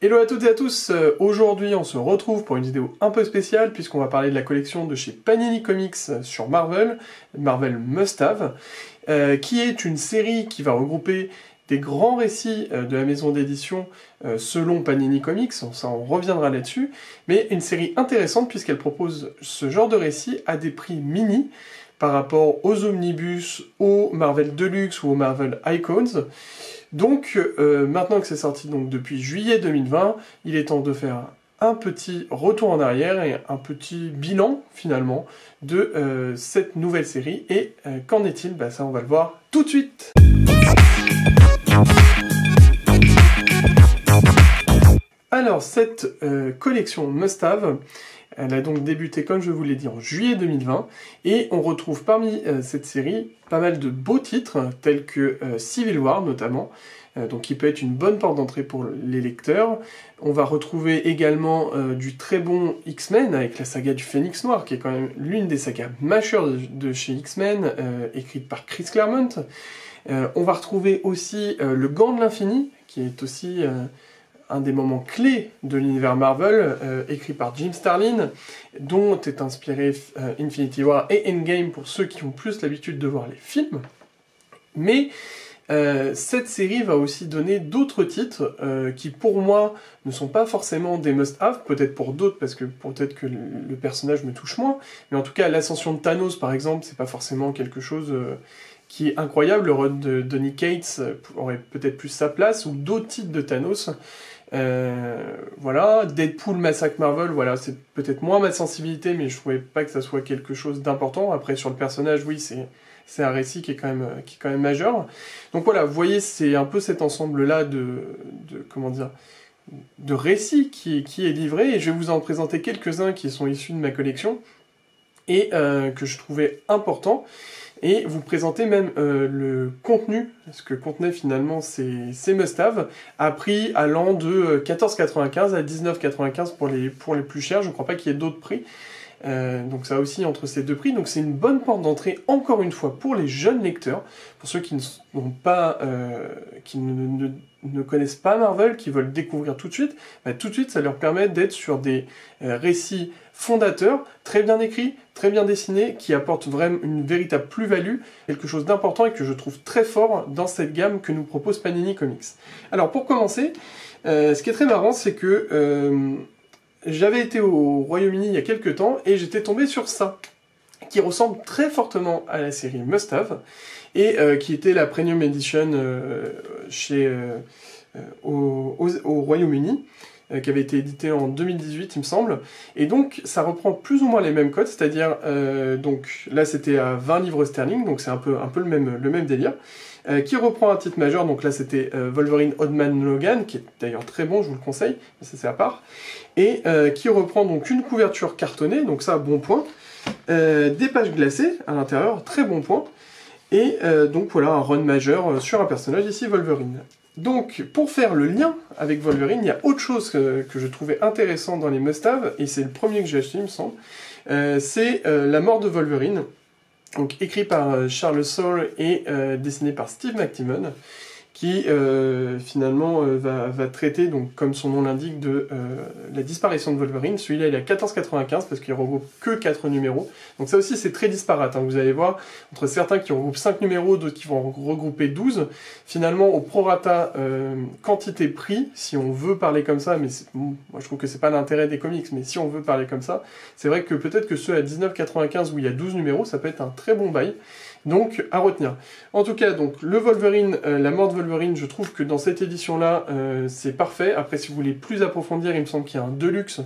Hello à toutes et à tous, aujourd'hui on se retrouve pour une vidéo un peu spéciale puisqu'on va parler de la collection de chez Panini Comics sur Marvel, Marvel Must Have, qui est une série qui va regrouper des grands récits de la maison d'édition selon Panini Comics, ça on reviendra là-dessus, mais une série intéressante puisqu'elle propose ce genre de récits à des prix mini par rapport aux omnibus, aux Marvel Deluxe ou aux Marvel Icons. Donc, maintenant que c'est sorti donc, depuis juillet 2020, il est temps de faire un petit retour en arrière et un petit bilan, finalement, de cette nouvelle série. Et qu'en est-il? Bah, ça, on va le voir tout de suite. Alors, cette collection Must Have, elle a donc débuté, comme je vous l'ai dit, en juillet 2020, et on retrouve parmi cette série pas mal de beaux titres, tels que Civil War notamment, donc qui peut être une bonne porte d'entrée pour les lecteurs. On va retrouver également du très bon X-Men, avec la saga du Phénix Noir, qui est quand même l'une des sagas majeures de chez X-Men, écrite par Chris Claremont. On va retrouver aussi le Gant de l'Infini, qui est aussi un des moments clés de l'univers Marvel, écrit par Jim Starlin, dont est inspiré Infinity War et Endgame pour ceux qui ont plus l'habitude de voir les films. Mais cette série va aussi donner d'autres titres qui, pour moi, ne sont pas forcément des must-have, peut-être pour d'autres, parce que peut-être que le personnage me touche moins, mais en tout cas, l'ascension de Thanos, par exemple, c'est pas forcément quelque chose qui est incroyable. Le run de Donny Cates aurait peut-être plus sa place, ou d'autres titres de Thanos. Voilà, Deadpool Massacre Marvel, voilà, c'est peut-être moins ma sensibilité, mais je trouvais pas que ça soit quelque chose d'important. Après, sur le personnage, oui, c'est un récit qui est quand même majeur. Donc voilà, vous voyez, c'est un peu cet ensemble-là comment dire, de récits qui est livré, et je vais vous en présenter quelques-uns qui sont issus de ma collection, et que je trouvais important. Et vous présentez même le contenu, ce que contenaient finalement ces must-have, à prix allant de 14,95 à 19,95 pour les plus chers. Je ne crois pas qu'il y ait d'autres prix. Donc ça aussi entre ces deux prix. Donc c'est une bonne porte d'entrée, encore une fois, pour les jeunes lecteurs, pour ceux qui ne connaissent pas Marvel, qui veulent découvrir tout de suite. Bah, tout de suite, ça leur permet d'être sur des récits fondateurs, très bien écrits, très bien dessinés, qui apportent vraiment une véritable plus-value, quelque chose d'important et que je trouve très fort dans cette gamme que nous propose Panini Comics. Alors pour commencer, ce qui est très marrant, c'est que j'avais été au Royaume-Uni il y a quelques temps et j'étais tombé sur ça, qui ressemble très fortement à la série Must Have, et qui était la Premium Edition au Royaume-Uni, qui avait été édité en 2018, il me semble, et donc ça reprend plus ou moins les mêmes codes, c'est-à-dire, donc là c'était à 20 livres sterling, donc c'est un peu le même délire, qui reprend un titre majeur, donc là c'était Wolverine Old Man Logan, qui est d'ailleurs très bon, je vous le conseille, mais ça c'est à part, et qui reprend donc une couverture cartonnée, donc ça, bon point, des pages glacées à l'intérieur, très bon point, et donc voilà, un run majeur sur un personnage, ici Wolverine. Donc, pour faire le lien avec Wolverine, il y a autre chose que je trouvais intéressant dans les must-have, et c'est le premier que j'ai acheté, il me semble, c'est La mort de Wolverine, donc écrit par Charles Soule et dessiné par Steve McTimmon, qui finalement va traiter, donc, comme son nom l'indique, de la disparition de Wolverine. Celui-là, il est à 14,95 parce qu'il regroupe que 4 numéros. Donc ça aussi, c'est très disparate, hein. Vous allez voir, entre certains qui regroupent 5 numéros, d'autres qui vont regrouper 12. Finalement, au prorata quantité-prix, si on veut parler comme ça, mais moi je trouve que c'est pas l'intérêt des comics, mais si on veut parler comme ça, c'est vrai que peut-être que ceux à 19,95 où il y a 12 numéros, ça peut être un très bon bail. Donc, à retenir. En tout cas, donc le Wolverine, la mort de Wolverine, je trouve que dans cette édition-là, c'est parfait. Après, si vous voulez plus approfondir, il me semble qu'il y a un Deluxe,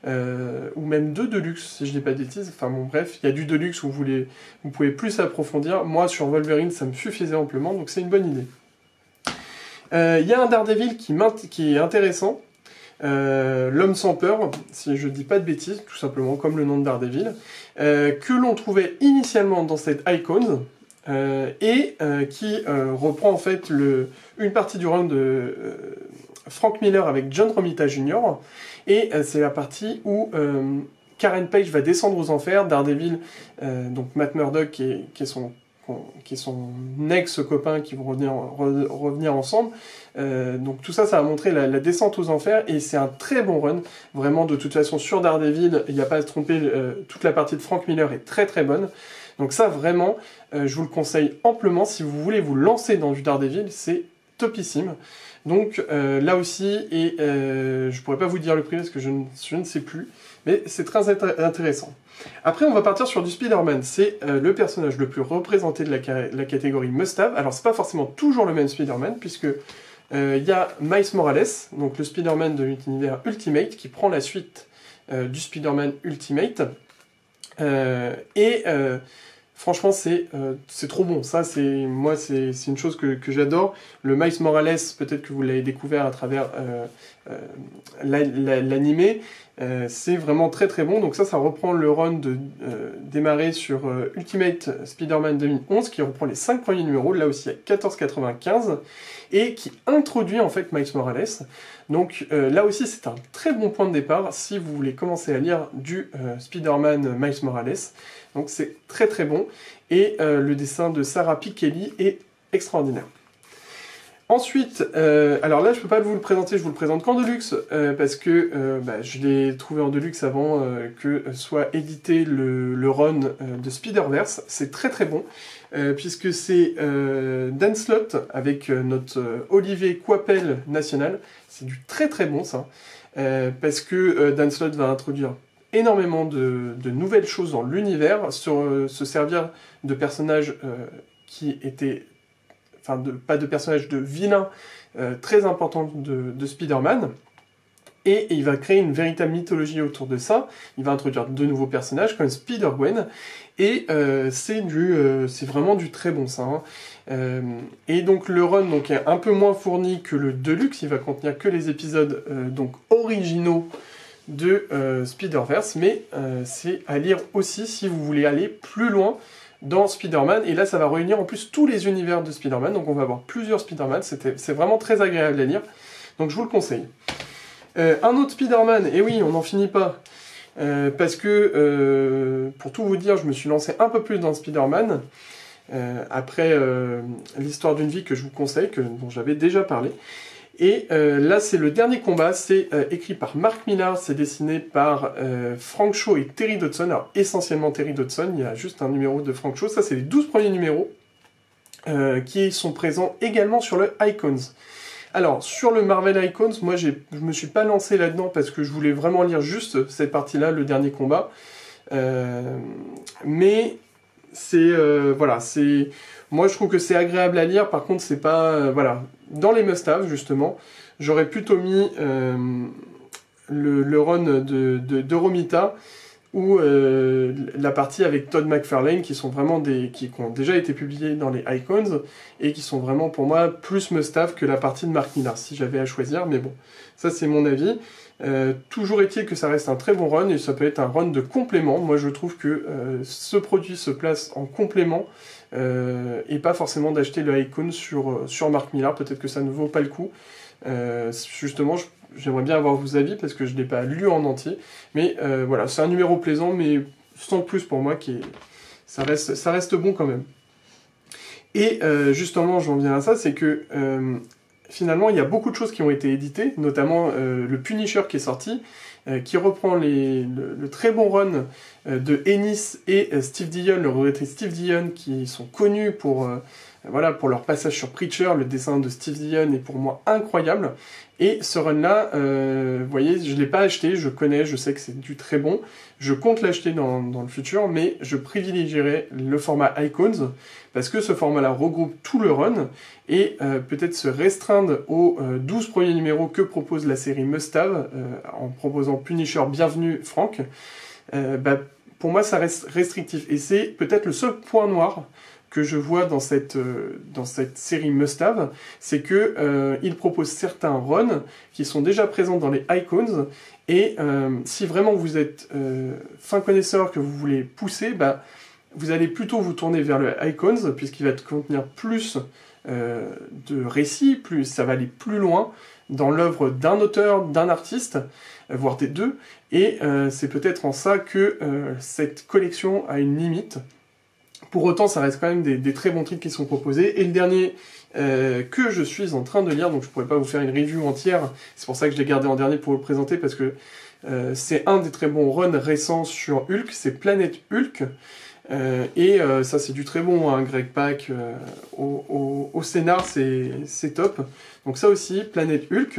ou même deux Deluxe, si je dis pas de bêtises. Enfin bon, bref, il y a du Deluxe où vous pouvez plus approfondir. Moi, sur Wolverine, ça me suffisait amplement, donc c'est une bonne idée. Il y a un Daredevil qui est intéressant. L'homme sans peur, si je dis pas de bêtises, tout simplement, comme le nom de Daredevil, que l'on trouvait initialement dans cette Icons, et qui reprend en fait une partie du run de Frank Miller avec John Romita Jr., et c'est la partie où Karen Page va descendre aux enfers, Daredevil, donc Matt Murdock qui est son qui est son ex-copain, qui vont revenir ensemble. Donc tout ça, ça va montrer la descente aux enfers, et c'est un très bon run. Vraiment, de toute façon, sur Daredevil, il n'y a pas à se tromper, toute la partie de Frank Miller est très très bonne. Donc ça, vraiment, je vous le conseille amplement. Si vous voulez vous lancer dans du Daredevil, c'est topissime. Donc là aussi, et je pourrais pas vous dire le prix parce que je ne sais plus, mais c'est très intéressant. Après, on va partir sur du Spider-Man. C'est le personnage le plus représenté de la catégorie Must-Have. Alors, c'est pas forcément toujours le même Spider-Man, puisque il y a Miles Morales, donc le Spider-Man de l'univers Ultimate, qui prend la suite du Spider-Man Ultimate. Franchement, c'est trop bon. Ça, c'est une chose que j'adore. Le Miles Morales, peut-être que vous l'avez découvert à travers l'animé. C'est vraiment très très bon. Donc ça reprend le run démarré sur Ultimate Spider-Man 2011, qui reprend les 5 premiers numéros, là aussi à 14,95, et qui introduit en fait Miles Morales. Donc là aussi, c'est un très bon point de départ si vous voulez commencer à lire du Spider-Man Miles Morales. Donc c'est très très bon, et le dessin de Sarah Pichelli est extraordinaire. Ensuite, alors là je peux pas vous le présenter, je vous le présente qu'en Deluxe, parce que je l'ai trouvé en Deluxe avant que soit édité le run de Spider-Verse. C'est très très bon, puisque c'est Dan Slott avec notre Olivier Coipel national. C'est du très très bon ça, parce que Dan Slott va introduire énormément de nouvelles choses dans l'univers, se servir de personnages qui étaient... Enfin, pas de personnages, de vilains très importants de Spider-Man. Et il va créer une véritable mythologie autour de ça. Il va introduire de nouveaux personnages comme Spider-Gwen. Et c'est vraiment du très bon ça. Hein. Et donc le run est un peu moins fourni que le Deluxe. Il va contenir que les épisodes originaux de Spider-Verse, mais c'est à lire aussi si vous voulez aller plus loin dans Spider-Man, et là ça va réunir en plus tous les univers de Spider-Man, donc on va avoir plusieurs Spider-Man, c'est vraiment très agréable à lire, donc je vous le conseille. Un autre Spider-Man, et oui, on n'en finit pas, parce que, pour tout vous dire, je me suis lancé un peu plus dans Spider-Man, après l'histoire d'une vie que je vous conseille, dont j'avais déjà parlé. Et là, c'est le dernier combat, c'est écrit par Mark Millar, c'est dessiné par Frank Shaw et Terry Dodson. Alors, essentiellement Terry Dodson, il y a juste un numéro de Frank Shaw. Ça, c'est les 12 premiers numéros qui sont présents également sur le Icons. Alors, sur le Marvel Icons, moi, je me suis pas lancé là-dedans parce que je voulais vraiment lire juste cette partie-là, le dernier combat. Mais c'est... voilà, c'est... Moi, je trouve que c'est agréable à lire, par contre, c'est pas... voilà. Dans les must-have, justement, j'aurais plutôt mis le run de Romita, ou la partie avec Todd McFarlane, qui sont vraiment qui ont déjà été publiés dans les Icons, et qui sont vraiment, pour moi, plus must-have que la partie de Mark Millar, si j'avais à choisir, mais bon, ça c'est mon avis. Toujours est-il que ça reste un très bon run, et ça peut être un run de complément. Moi, je trouve que ce produit se place en complément, et pas forcément d'acheter le Icon sur Mark Millar, peut-être que ça ne vaut pas le coup. Justement, j'aimerais bien avoir vos avis, parce que je ne l'ai pas lu en entier, mais voilà, c'est un numéro plaisant, mais sans plus pour moi, ça reste bon quand même. Et justement, j'en viens à ça, c'est que finalement, il y a beaucoup de choses qui ont été éditées, notamment le Punisher qui est sorti, qui reprend le très bon run de Ennis et Steve Dillon, le regretté Steve Dillon, qui sont connus pour leur passage sur Preacher. Le dessin de Steve Dillon est pour moi incroyable. Et ce run-là, vous voyez, je ne l'ai pas acheté, je connais, je sais que c'est du très bon. Je compte l'acheter dans le futur, mais je privilégierai le format Icons, parce que ce format-là regroupe tout le run, et peut-être se restreindre aux 12 premiers numéros que propose la série Must-Have, en proposant Punisher, Bienvenue Frank. Pour moi, ça reste restrictif, et c'est peut-être le seul point noir que je vois dans cette série Must-Have, c'est que il propose certains runs qui sont déjà présents dans les Icons, et si vraiment vous êtes fin connaisseur, que vous voulez pousser, vous allez plutôt vous tourner vers le Icons, puisqu'il va contenir plus de récits, ça va aller plus loin dans l'œuvre d'un auteur, d'un artiste, voire des deux, et c'est peut-être en ça que cette collection a une limite, Pour autant, ça reste quand même des très bons titres qui sont proposés. Et le dernier que je suis en train de lire, donc je pourrais pas vous faire une review entière, c'est pour ça que je l'ai gardé en dernier pour vous le présenter, parce que c'est un des très bons runs récents sur Hulk, c'est Planète Hulk. Ça c'est du très bon, hein, Greg Pak au scénar, c'est top. Donc ça aussi, Planète Hulk.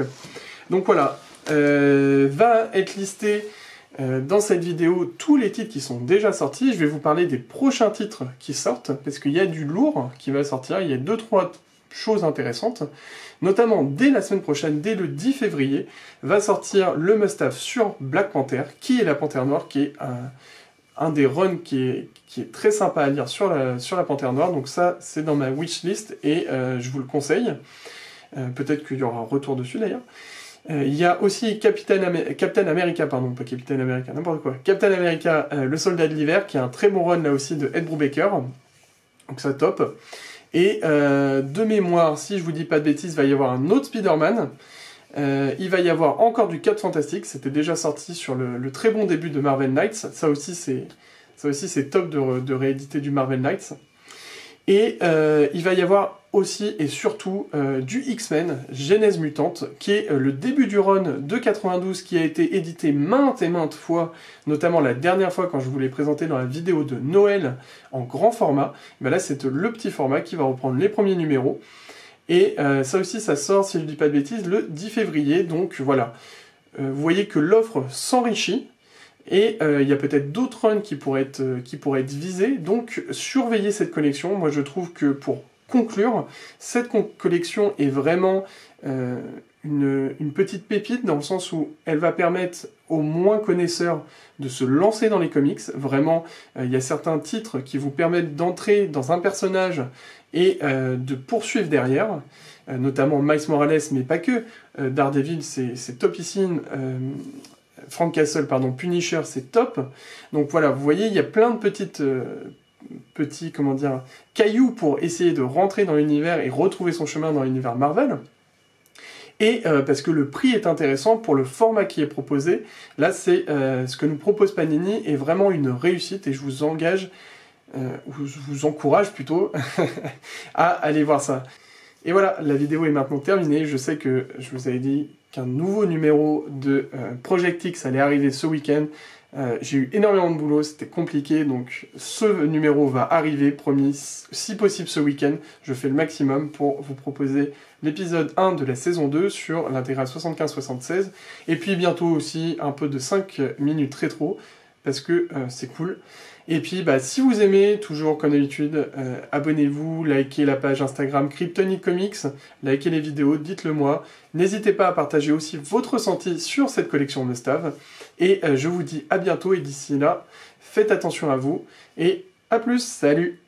Donc voilà, va être listé dans cette vidéo tous les titres qui sont déjà sortis. Je vais vous parler des prochains titres qui sortent, parce qu'il y a du lourd qui va sortir, il y a 2-3 choses intéressantes. Notamment, dès la semaine prochaine, dès le 10 février, va sortir le must-have sur Black Panther, qui est la Panthère Noire, qui est un des runs qui est très sympa à lire sur la Panthère Noire. Donc ça, c'est dans ma wishlist et je vous le conseille. Peut-être qu'il y aura un retour dessus d'ailleurs. Il y a aussi Captain America, pardon, pas Captain America, n'importe quoi. Captain America, le soldat de l'hiver, qui est un très bon run là aussi de Ed Brubaker. Donc ça, top. Et de mémoire, si je vous dis pas de bêtises, il va y avoir un autre Spider-Man. Il va y avoir encore du 4 Fantastique, c'était déjà sorti sur le très bon début de Marvel Knights. Ça aussi c'est top de rééditer du Marvel Knights. Et il va y avoir aussi et surtout du X-Men, Genèse Mutante, qui est le début du run de 92, qui a été édité maintes et maintes fois, notamment la dernière fois quand je vous l'ai présenté dans la vidéo de Noël en grand format. Ben là c'est le petit format qui va reprendre les premiers numéros. Et ça aussi, ça sort, si je ne dis pas de bêtises, le 10 février. Donc voilà, vous voyez que l'offre s'enrichit. Et il y a peut-être d'autres runs qui pourraient être visés. Donc surveillez cette collection. Moi je trouve que pour conclure, cette collection est vraiment une petite pépite, dans le sens où elle va permettre aux moins connaisseurs de se lancer dans les comics. Vraiment, il y a certains titres qui vous permettent d'entrer dans un personnage et de poursuivre derrière, notamment Miles Morales, mais pas que. Daredevil, c'est topissime. Frank Castle, pardon, Punisher, c'est top. Donc voilà, vous voyez, il y a plein de petits, comment dire, cailloux pour essayer de rentrer dans l'univers et retrouver son chemin dans l'univers Marvel. Et parce que le prix est intéressant pour le format qui est proposé. Là, c'est ce que nous propose Panini est vraiment une réussite et je vous engage, ou je vous encourage plutôt, à aller voir ça. Et voilà, la vidéo est maintenant terminée. Je sais que je vous avais dit qu'un nouveau numéro de Project X allait arriver ce week-end. J'ai eu énormément de boulot, c'était compliqué, donc ce numéro va arriver, promis, si possible ce week-end. Je fais le maximum pour vous proposer l'épisode 1 de la saison 2 sur l'intégrale 75-76, et puis bientôt aussi un peu de 5 minutes rétro, parce que c'est cool. Et puis, bah, si vous aimez, toujours comme d'habitude, abonnez-vous, likez la page Instagram Kryptonite Comics, likez les vidéos, dites-le moi. N'hésitez pas à partager aussi votre ressenti sur cette collection Must-Have. Et je vous dis à bientôt, et d'ici là, faites attention à vous, et à plus, salut!